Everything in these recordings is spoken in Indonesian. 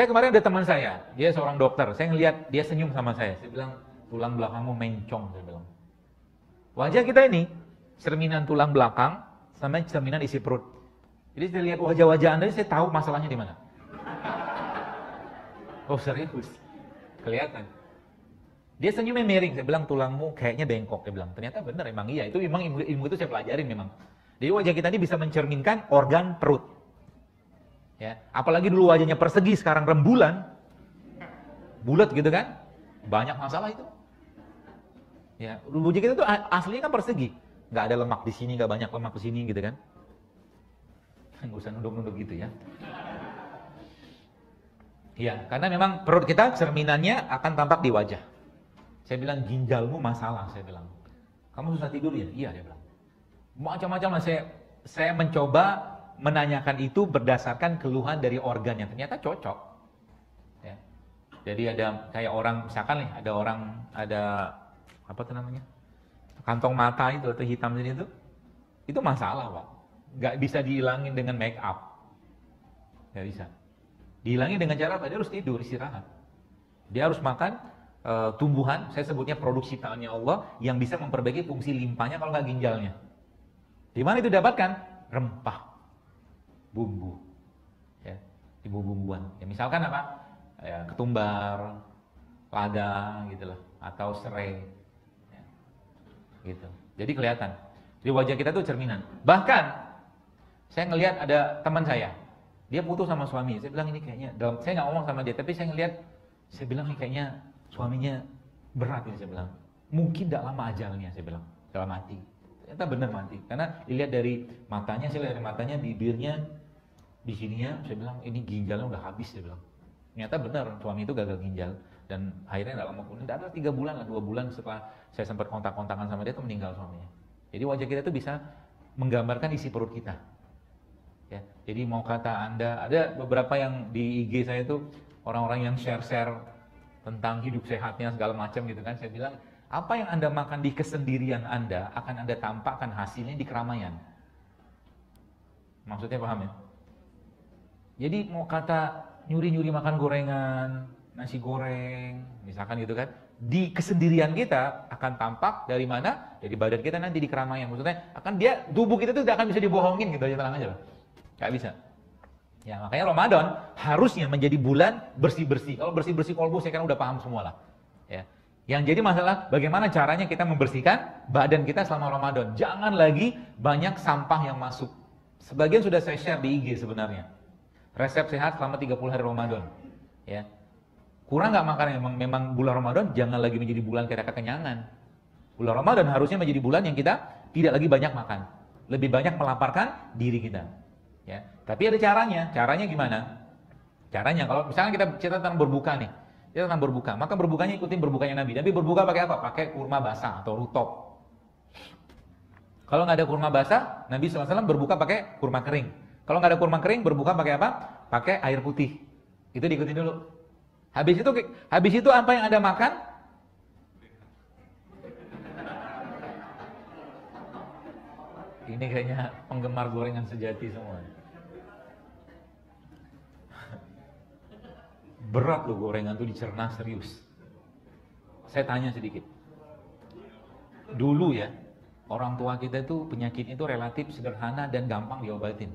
Saya kemarin ada teman saya, dia seorang dokter. Saya ngelihat dia senyum sama saya. Saya bilang, tulang belakangmu mencong. Saya bilang, wajah kita ini cerminan tulang belakang sama cerminan isi perut. Jadi saya lihat wajah-wajah Anda, saya tahu masalahnya di mana. Oh serius, kelihatan. Dia senyumnya miring. Saya bilang, tulangmu kayaknya bengkok. Dia bilang, ternyata benar, emang iya. Itu memang ilmu itu saya pelajarin memang. Jadi wajah kita ini bisa mencerminkan organ perut. Ya, apalagi dulu wajahnya persegi, sekarang rembulan, bulat gitu kan, banyak masalah itu. Ya, wajah kita tuh aslinya kan persegi, nggak ada lemak di sini, nggak banyak lemak di sini gitu kan. Nggak usah nunduk-nunduk gitu ya. Iya, karena memang perut kita cerminannya akan tampak di wajah. Saya bilang, ginjalmu masalah, saya bilang. Kamu susah tidur ya? Iya, dia bilang. Macam-macam lah, saya mencoba menanyakan itu berdasarkan keluhan dari organnya, ternyata cocok. Ya. Jadi ada kayak orang, misalkan nih, ada apa tuh namanya, kantong mata itu atau hitam sini itu masalah Pak. Nggak bisa dihilangin dengan make up, nggak bisa. Dihilangin dengan cara apa? Dia harus tidur, istirahat. Dia harus makan tumbuhan, saya sebutnya produksi ciptaannya Allah, yang bisa memperbaiki fungsi limpanya kalau nggak ginjalnya. Di mana itu dapatkan? Rempah. Bumbu, ya, bumbu-bumbuan. Ya, misalkan apa? Ya, ketumbar, lada, gitulah, atau serai, ya, gitu. Jadi kelihatan. Di wajah kita tuh cerminan. Bahkan saya ngelihat ada teman saya, dia putus sama suami. Saya bilang ini kayaknya, saya nggak ngomong sama dia, tapi saya ngelihat, saya bilang ini kayaknya suaminya berat ini. Saya bilang mungkin tidak lama ajalnya. Saya bilang dalam hati. Ternyata benar mati. Karena dilihat dari matanya, saya lihat dari matanya, bibirnya, di sininya, saya bilang ini ginjalnya udah habis, saya bilang. Ternyata benar, suami itu gagal ginjal. Dan akhirnya nggak lama kemudian, ada 3 bulan lah, 2 bulan setelah saya sempat kontak-kontakan sama dia, itu meninggal suaminya. Jadi wajah kita itu bisa menggambarkan isi perut kita. Ya, jadi mau kata Anda, ada beberapa yang di IG saya itu, orang-orang yang share-share tentang hidup sehatnya segala macam gitu kan. Saya bilang, apa yang Anda makan di kesendirian Anda, akan Anda tampakkan hasilnya di keramaian. Maksudnya paham ya? Jadi mau kata nyuri-nyuri makan gorengan, nasi goreng, misalkan gitu kan, di kesendirian kita akan tampak dari mana? Dari badan kita nanti di keramaian. Maksudnya akan dia, tubuh kita itu tidak akan bisa dibohongin gitu aja, tenang aja lah. Gak bisa. Ya makanya Ramadan harusnya menjadi bulan bersih-bersih. Kalau bersih-bersih kolbu saya kan udah paham semua lah. Ya. Yang jadi masalah bagaimana caranya kita membersihkan badan kita selama Ramadan. Jangan lagi banyak sampah yang masuk. Sebagian sudah saya share di IG sebenarnya. Resep sehat selama 30 hari Ramadan. Ya. Kurang nggak makan memang bulan Ramadan jangan lagi menjadi bulan kita kekenyangan. Bulan Ramadan harusnya menjadi bulan yang kita tidak lagi banyak makan. Lebih banyak melaparkan diri kita. Ya. Tapi ada caranya. Caranya gimana? Caranya kalau misalnya kita cerita tentang berbuka nih. Kita tentang berbuka. Maka berbukanya ikutin berbukanya Nabi. Nabi berbuka pakai apa? Pakai kurma basah atau rutop. Kalau nggak ada kurma basah, Nabi SAW berbuka pakai kurma kering. Kalau nggak ada kurma kering, berbuka pakai apa? Pakai air putih. Itu diikutin dulu. Habis itu apa yang Anda makan? Ini kayaknya penggemar gorengan sejati semua. Berat loh gorengan tuh dicerna serius. Saya tanya sedikit. Dulu ya, orang tua kita itu penyakit itu relatif sederhana dan gampang diobatin.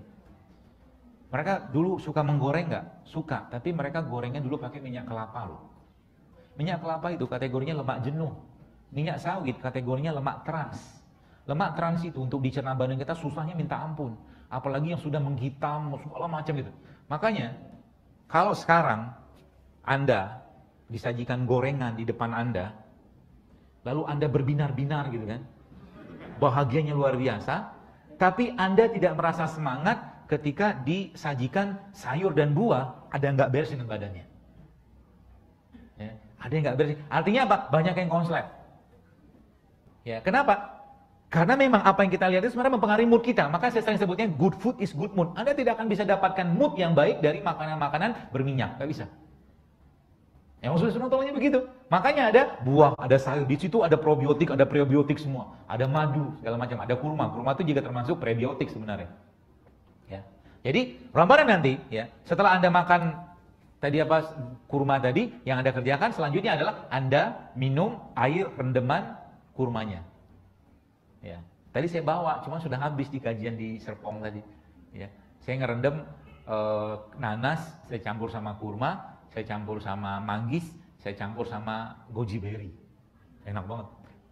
Mereka dulu suka menggoreng nggak? Suka, tapi mereka gorengnya dulu pakai minyak kelapa loh. Minyak kelapa itu kategorinya lemak jenuh. Minyak sawit kategorinya lemak trans. Lemak trans itu untuk dicerna badan kita susahnya minta ampun. Apalagi yang sudah menghitam, segala macam gitu. Makanya, kalau sekarang Anda disajikan gorengan di depan Anda, lalu Anda berbinar-binar gitu kan. Bahagianya luar biasa, tapi Anda tidak merasa semangat ketika disajikan sayur dan buah, ada yang nggak beres dengan badannya. Ya, ada yang nggak beres. Artinya apa? Banyak yang konslet. Ya, kenapa? Karena memang apa yang kita lihat itu sebenarnya mempengaruhi mood kita. Maka saya sering sebutnya good food is good mood. Anda tidak akan bisa dapatkan mood yang baik dari makanan-makanan berminyak. Nggak bisa. Yang usus tolongnya begitu. Makanya ada buah, ada sayur, di situ ada probiotik, ada prebiotik semua. Ada madu, segala macam, ada kurma. Kurma itu juga termasuk prebiotik sebenarnya. Ya. Jadi Ramadan nanti ya, setelah Anda makan tadi apa kurma tadi, yang Anda kerjakan selanjutnya adalah Anda minum air rendeman kurmanya. Ya. Tadi saya bawa, cuma sudah habis di kajian di Serpong tadi. Ya. Saya ngerendam nanas, saya campur sama kurma, saya campur sama manggis, saya campur sama goji berry. Enak banget.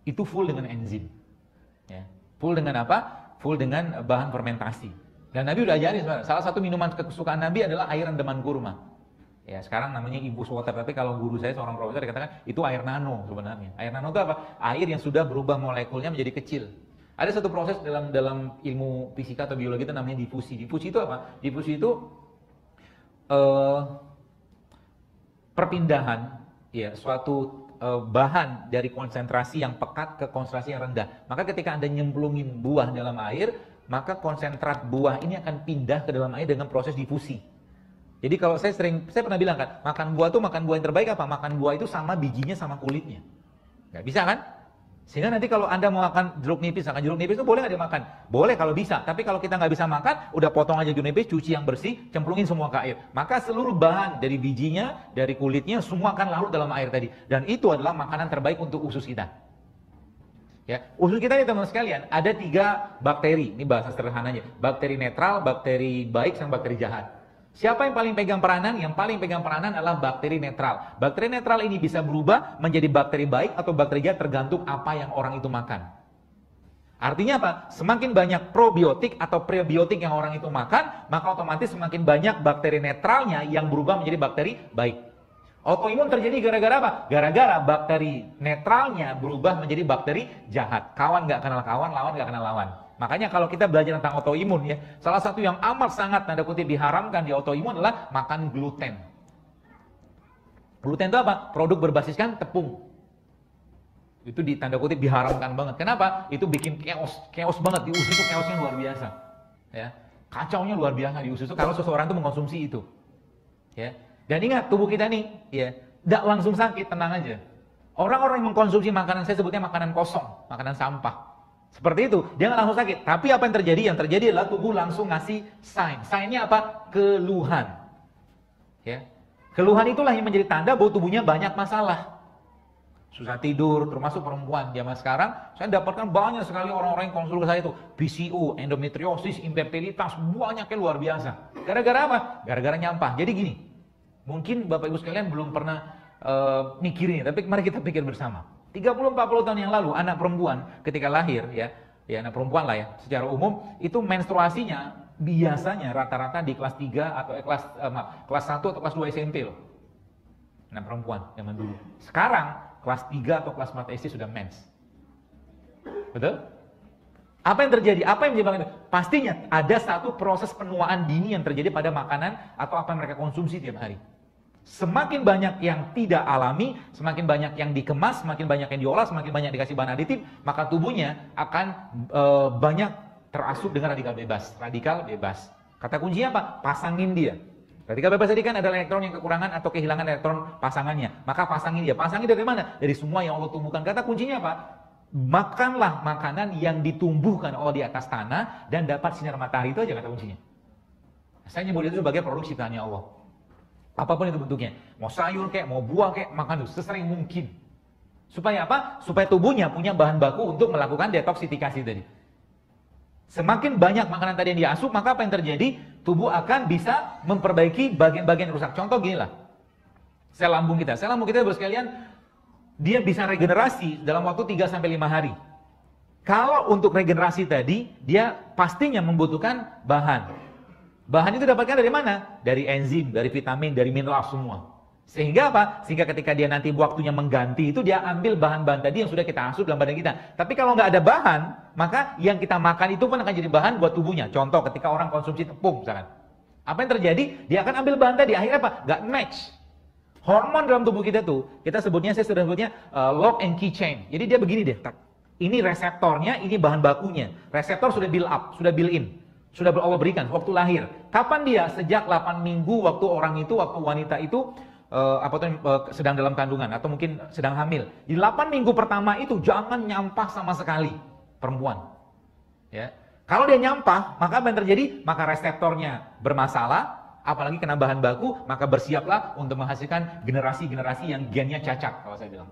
Itu full dengan enzim. Ya. Full dengan apa? Full dengan bahan fermentasi. Dan Nabi udah ajarin sebenarnya. Salah satu minuman kesukaan Nabi adalah air rendaman kurma. Ya, sekarang namanya Ibus Water, tapi kalau guru saya seorang profesor dikatakan itu air nano sebenarnya. Air nano itu apa? Air yang sudah berubah molekulnya menjadi kecil. Ada satu proses dalam ilmu fisika atau biologi itu namanya difusi. Difusi itu apa? Difusi itu perpindahan ya suatu bahan dari konsentrasi yang pekat ke konsentrasi yang rendah. Maka ketika Anda nyemplungin buah dalam air, maka konsentrat buah ini akan pindah ke dalam air dengan proses difusi. Jadi kalau saya pernah bilang kan, makan buah yang terbaik apa? Makan buah itu sama bijinya sama kulitnya. Nggak bisa kan? Sehingga nanti kalau Anda mau makan jeruk nipis itu boleh nggak dimakan? Boleh kalau bisa. Tapi kalau kita nggak bisa makan, udah potong aja jeruk nipis, cuci yang bersih, cemplungin semua ke air. Maka seluruh bahan dari bijinya, dari kulitnya, semua akan larut dalam air tadi. Dan itu adalah makanan terbaik untuk usus kita. Ya, usus kita nih teman sekalian, ada 3 bakteri. Ini bahasa sederhananya. Bakteri netral, bakteri baik, sama bakteri jahat. Siapa yang paling pegang peranan? Yang paling pegang peranan adalah bakteri netral. Bakteri netral ini bisa berubah menjadi bakteri baik atau bakteri jahat tergantung apa yang orang itu makan. Artinya apa? Semakin banyak probiotik atau prebiotik yang orang itu makan, maka otomatis semakin banyak bakteri netralnya yang berubah menjadi bakteri baik. Autoimun terjadi gara-gara apa? Gara-gara bakteri netralnya berubah menjadi bakteri jahat. Kawan nggak kenal kawan, lawan nggak kenal lawan. Makanya kalau kita belajar tentang autoimun ya, salah satu yang amat sangat tanda kutip diharamkan di autoimun adalah makan gluten. Gluten itu apa? Produk berbasiskan tepung. Itu di tanda kutip diharamkan banget. Kenapa? Itu bikin chaos banget di usus itu, chaosnya luar biasa. Ya, kacaunya luar biasa di usus itu kalau seseorang itu mengkonsumsi itu. Ya. Dan ingat tubuh kita nih, ya, tidak langsung sakit, tenang aja. Orang-orang yang mengkonsumsi makanan, saya sebutnya makanan kosong, makanan sampah. Seperti itu, dia nggak langsung sakit. Tapi apa yang terjadi? Yang terjadi adalah tubuh langsung ngasih sign. Sign-nya apa? Keluhan. Ya. Keluhan itulah yang menjadi tanda bahwa tubuhnya banyak masalah. Susah tidur, termasuk perempuan. Zaman sekarang, saya dapatkan banyak sekali orang-orang yang konsul ke saya itu. PCO, endometriosis, infertilitas, banyaknya luar biasa. Gara-gara apa? Gara-gara nyampah. Jadi gini, mungkin Bapak Ibu sekalian belum pernah mikirin, tapi mari kita pikir bersama. 30-40 tahun yang lalu anak perempuan ketika lahir ya anak perempuan lah ya secara umum itu menstruasinya biasanya rata-rata di kelas 3 atau kelas 1 atau kelas 2 SMP loh. Anak perempuan zaman dulu. Sekarang kelas 3 atau kelas 4 SD sudah mens. Betul? Apa yang terjadi? Apa yang menyebabkan itu? Pastinya ada satu proses penuaan dini yang terjadi pada makanan atau apa yang mereka konsumsi tiap hari. Semakin banyak yang tidak alami, semakin banyak yang dikemas, semakin banyak yang diolah, semakin banyak dikasih bahan aditif, maka tubuhnya akan banyak terasup dengan radikal bebas. Radikal bebas. Kata kuncinya apa? Pasangin dia. Radikal bebas tadi kan adalah elektron yang kekurangan atau kehilangan elektron pasangannya. Maka pasangin dia. Pasangin dari mana? Dari semua yang Allah tumbuhkan. Kata kuncinya apa? Makanlah makanan yang ditumbuhkan Allah di atas tanah dan dapat sinar matahari. Itu aja kata kuncinya. Saya nyebut itu sebagai produk ciptaannya Allah. Apapun itu bentuknya, mau sayur kayak, mau buah kayak, makan itu sesering mungkin. Supaya apa? Supaya tubuhnya punya bahan baku untuk melakukan detoksifikasi tadi. Semakin banyak makanan tadi yang diasup, maka apa yang terjadi? Tubuh akan bisa memperbaiki bagian-bagian rusak. Contoh gini lah, sel lambung kita Bapak sekalian, dia bisa regenerasi dalam waktu 3-5 hari. Kalau untuk regenerasi tadi, dia pastinya membutuhkan bahan. Bahan itu dapatkan dari mana? Dari enzim, dari vitamin, dari mineral semua. Sehingga apa? Sehingga ketika dia nanti waktunya mengganti itu dia ambil bahan-bahan tadi yang sudah kita asup dalam badan kita. Tapi kalau nggak ada bahan, maka yang kita makan itu pun akan jadi bahan buat tubuhnya. Contoh ketika orang konsumsi tepung misalkan. Apa yang terjadi? Dia akan ambil bahan tadi, akhirnya apa? Nggak match. Hormon dalam tubuh kita tuh, saya sudah sebutnya lock and key chain. Jadi dia begini deh. Ini reseptornya, ini bahan bakunya. Reseptor sudah build up, sudah build in. Sudah Allah berikan waktu lahir. Kapan dia? Sejak 8 minggu waktu orang itu, waktu wanita itu sedang dalam kandungan atau mungkin sedang hamil. Di 8 minggu pertama itu jangan nyampah sama sekali perempuan. Ya. Kalau dia nyampah, maka apa yang terjadi? Maka reseptornya bermasalah, apalagi kena bahan baku, maka bersiaplah untuk menghasilkan generasi-generasi yang gennya cacat, kalau saya bilang.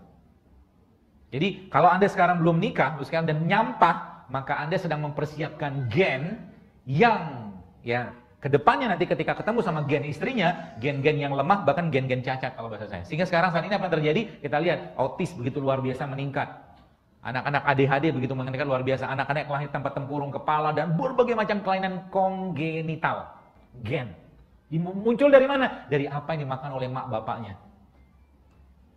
Jadi kalau Anda sekarang belum nikah, dan nyampah, maka Anda sedang mempersiapkan gen yang ya kedepannya nanti ketika ketemu sama gen istrinya, gen-gen yang lemah, bahkan gen-gen cacat kalau bahasa saya. Sehingga sekarang saat ini apa yang terjadi? Kita lihat autis begitu luar biasa meningkat. Anak-anak ADHD begitu meningkat luar biasa. Anak-anak yang lahir tanpa tempurung kepala dan berbagai macam kelainan kongenital. Gen. Muncul dari mana? Dari apa yang dimakan oleh mak bapaknya.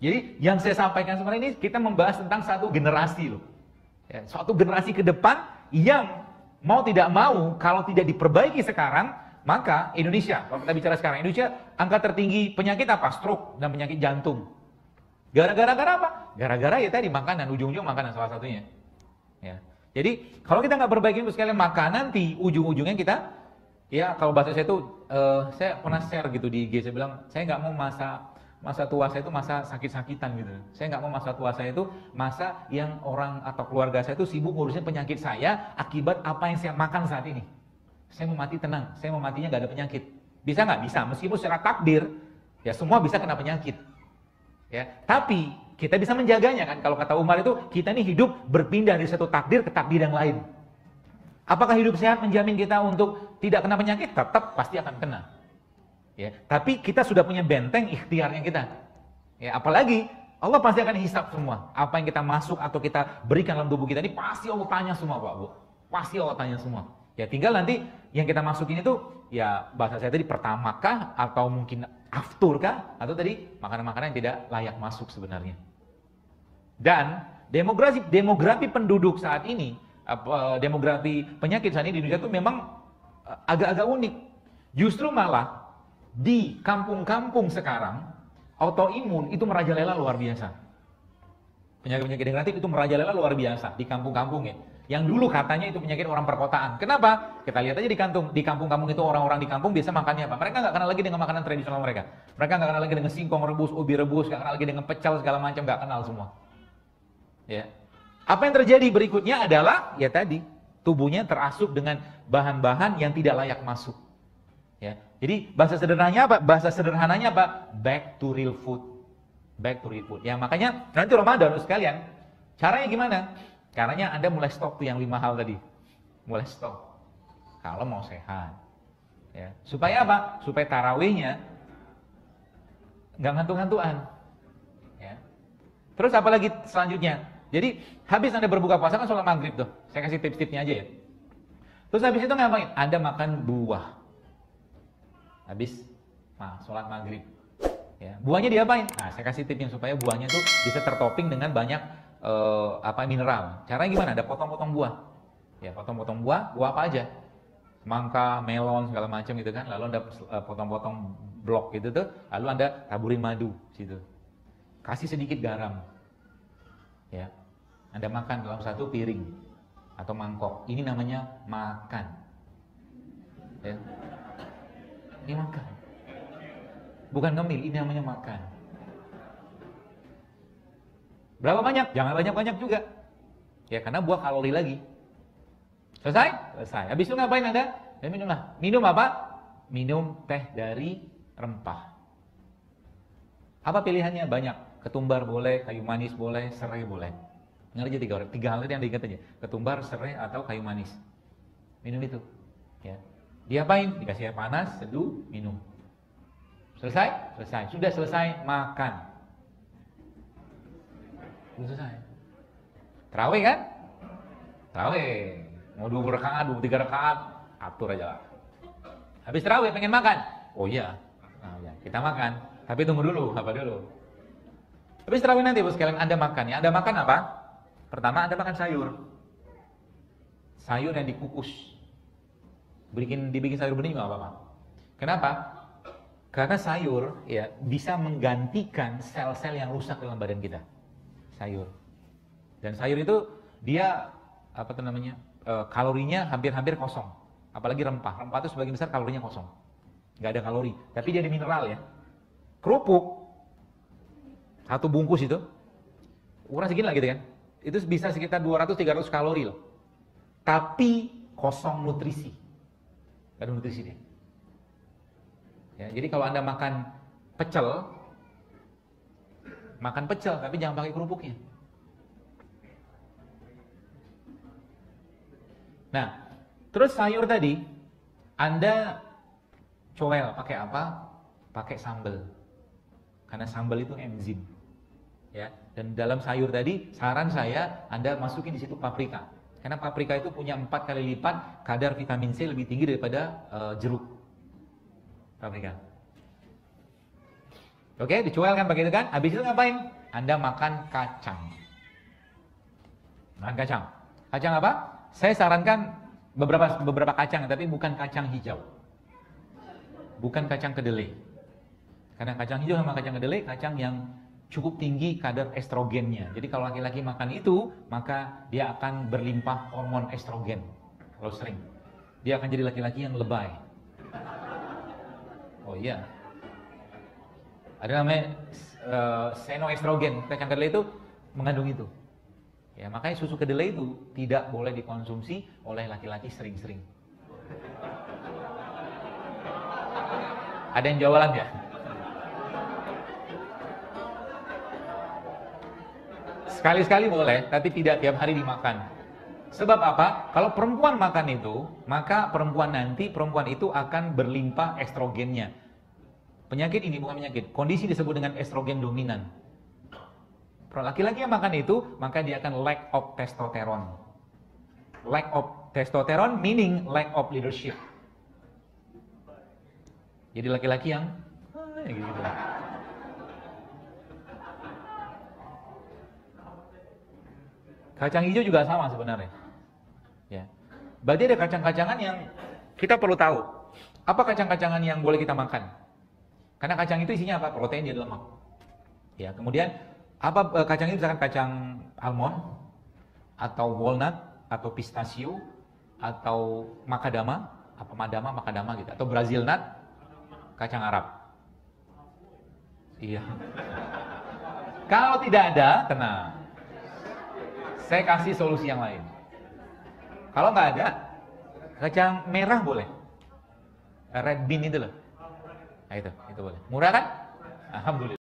Jadi yang saya sampaikan sebenarnya ini kita membahas tentang satu generasi loh. Ya, suatu generasi ke depan yang mau tidak mau kalau tidak diperbaiki sekarang, maka Indonesia, kalau kita bicara sekarang, Indonesia angka tertinggi penyakit apa? Stroke dan penyakit jantung. Gara-gara apa? Gara-gara ya tadi makanan, ujung-ujung makanan salah satunya. Ya. Jadi kalau kita nggak perbaiki itu sekalian makanan, nanti ujung-ujungnya kita, ya kalau bahasa saya itu, saya pernah share gitu di IG, saya bilang, saya nggak mau masa tua saya itu masa sakit-sakitan gitu. Saya nggak mau masa tua saya itu masa yang orang atau keluarga saya itu sibuk ngurusin penyakit saya akibat apa yang saya makan saat ini. Saya mau mati tenang, saya mau matinya nggak ada penyakit. Bisa nggak? Bisa. Meskipun secara takdir, ya semua bisa kena penyakit. Ya, tapi kita bisa menjaganya kan. Kalau kata Umar itu, kita ini hidup berpindah dari satu takdir ke takdir yang lain. Apakah hidup sehat menjamin kita untuk tidak kena penyakit? Tetap pasti akan kena. Ya, tapi kita sudah punya benteng ikhtiarnya kita. Ya, apalagi Allah pasti akan hisab semua. Apa yang kita masuk atau kita berikan dalam tubuh kita ini pasti Allah tanya semua, Pak Bu. Pasti Allah tanya semua. Ya tinggal nanti yang kita masukin itu ya bahasa saya tadi pertamakah atau mungkin afturkah atau tadi makanan-makanan yang tidak layak masuk sebenarnya. Dan demografi penduduk saat ini, demografi penyakit saat ini di Indonesia itu memang agak-agak unik. Justru malah di kampung-kampung sekarang autoimun itu merajalela luar biasa. Penyakit-penyakit degeneratif itu merajalela luar biasa di kampung-kampung ya. Yang dulu katanya itu penyakit orang perkotaan. Kenapa? Kita lihat aja di kampung-kampung itu orang-orang di kampung biasa makannya apa? Mereka nggak kenal lagi dengan makanan tradisional mereka. Mereka nggak kenal lagi dengan singkong rebus, ubi rebus, nggak kenal lagi dengan pecel segala macam, nggak kenal semua. Ya. Apa yang terjadi berikutnya adalah ya tadi tubuhnya terasup dengan bahan-bahan yang tidak layak masuk. Ya. Jadi bahasa sederhananya apa? Back to real food. Back to real food. Ya makanya nanti Ramadan sekalian, caranya gimana? Caranya Anda mulai stop tuh yang 5 hal tadi. Mulai stop. Kalau mau sehat. Ya. Supaya apa? Supaya tarawihnya nggak ngantuk-ngantukan. Ya. Terus apa lagi selanjutnya? Jadi habis Anda berbuka puasa kan sholat maghrib tuh. Saya kasih tips-tipsnya aja ya. Terus habis itu ngapain? Anda makan buah. Habis sholat maghrib. Ya. Buahnya diapain? Nah, saya kasih tipsnya supaya buahnya tuh bisa tertopping dengan banyak mineral. Caranya gimana? Ada potong-potong buah. Ya, potong-potong buah apa aja? Semangka, melon, segala macam gitu kan. Lalu Anda potong-potong blok gitu tuh, lalu Anda taburin madu situ. Kasih sedikit garam. Ya. Anda makan dalam satu piring atau mangkok. Ini namanya makan. Ya. Ini makan. Bukan ngemil, ini namanya makan. Berapa banyak? Jangan banyak-banyak juga. Ya karena buah kalori lagi. Selesai? Selesai. Habis itu ngapain Anda? Ya minumlah. Minum apa? Minum teh dari rempah. Apa pilihannya? Banyak. Ketumbar boleh, kayu manis boleh, serai boleh. Ingat aja tiga hal yang diingat aja. Ketumbar, serai atau kayu manis. Minum itu. Ya. Diapain? Dikasih air panas, seduh, minum. Selesai? Selesai. Sudah selesai, makan. Sudah selesai. Terawih kan? Terawih. Mau 2 rakaat, 3 rakaat, atur aja lah. Habis terawih pengen makan? Oh iya. Nah, ya. Kita makan. Tapi tunggu dulu, apa dulu? Habis terawih nanti, bos sekalian Anda makan ya. Anda makan apa? Pertama Anda makan sayur. Sayur yang dikukus. Dibikin sayur bening nggak apa-apa. Kenapa? Karena sayur ya bisa menggantikan sel-sel yang rusak dalam badan kita. Sayur. Dan sayur itu dia kalorinya hampir-hampir kosong. Apalagi rempah. Rempah itu sebagian besar kalorinya kosong. Nggak ada kalori. Tapi dia ada mineral ya. Kerupuk Satu bungkus itu, ukuran segini lah gitu kan. Itu bisa sekitar 200-300 kalori loh. Tapi kosong nutrisi. Gak ada nutrisi dia. Ya, jadi kalau Anda makan pecel tapi jangan pakai kerupuknya. Nah, terus sayur tadi Anda coel pakai apa? Pakai sambal. Karena sambal itu enzim. Ya, dan dalam sayur tadi saran saya Anda masukin di situ paprika. Karena paprika itu punya 4 kali lipat kadar vitamin C lebih tinggi daripada jeruk. Paprika. Oke, dicuel kan begitu kan? Habis itu ngapain? Anda makan kacang. Makan kacang. Kacang apa? Saya sarankan beberapa kacang, tapi bukan kacang hijau. Bukan kacang kedelai. Karena kacang hijau sama kacang kedelai, kacang yang cukup tinggi kadar estrogennya. Jadi kalau laki-laki makan itu, maka dia akan berlimpah hormon estrogen. Kalau sering, dia akan jadi laki-laki yang lebay. Oh iya, ada namanya senoestrogen. Kacang kedelai itu mengandung itu. Ya, makanya susu kedelai itu tidak boleh dikonsumsi oleh laki-laki sering-sering. Ada yang jualan ya? Sekali-sekali boleh, tapi tidak tiap hari dimakan. Sebab apa? Kalau perempuan makan itu, maka perempuan itu akan berlimpah estrogennya. Penyakit ini bukan penyakit, kondisi disebut dengan estrogen dominan. Kalau laki-laki yang makan itu, maka dia akan lack of testosterone. Lack of testosterone meaning lack of leadership. Jadi laki-laki yang gitu. Kacang hijau juga sama sebenarnya. Ya. Berarti ada kacang-kacangan yang kita perlu tahu. Apa kacang-kacangan yang boleh kita makan? Karena kacang itu isinya apa? Protein dan lemak. Ya, kemudian apa kacang itu misalkan kacang almond atau walnut atau pistachio atau macadamia, macadamia gitu, atau Brazil nut, kacang Arab. Iya. Kalau tidak ada, tenang. Saya kasih solusi yang lain. Kalau nggak ada, kacang merah boleh. Red bean itu loh. Nah, itu boleh. Murah kan? Alhamdulillah.